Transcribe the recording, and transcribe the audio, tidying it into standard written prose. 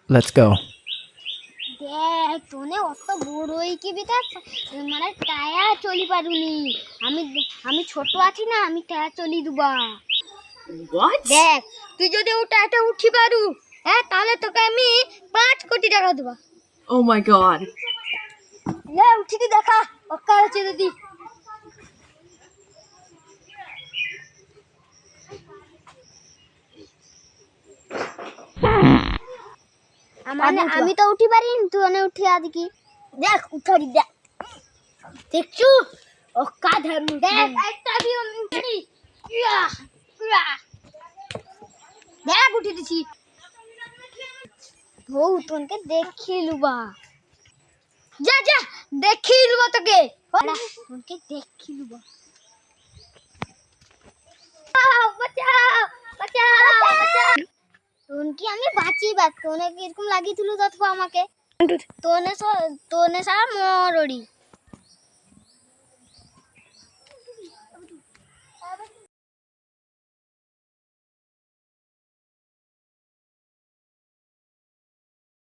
Let's go. দেখ তোনে অত বড়ই কি বিটা মানে টায়া চলি পারুনি আমি আমি ছোট আছি না আমি টায়া চলি দুবা What? দেখ তুই যদি ও টায়াটা উঠি পারু হ্যাঁ তাহলে তোকে আমি 5 কোটি টাকা দেব Oh my god. লে উঠি দি দেখা অক্কার আছে যদি আমি তো উঠি পারি তুই অনে উঠি আজ কি দেখ উঠারি দেখ দেখছু অক্কা ধর দেখ একটা বি উঠি ইয়া ইয়া দেখ উঠি দিছি বউ তোকে দেখিলুবা যা যা দেখিলুবা তোকে তোকে দেখিলুবা বাঁচাও বাঁচাও বাঁচাও তোনকি আমি বাঁচিবা তোনে কি এরকম লাগিছিল যতবা আমাকে তোনে সারা মরড়ি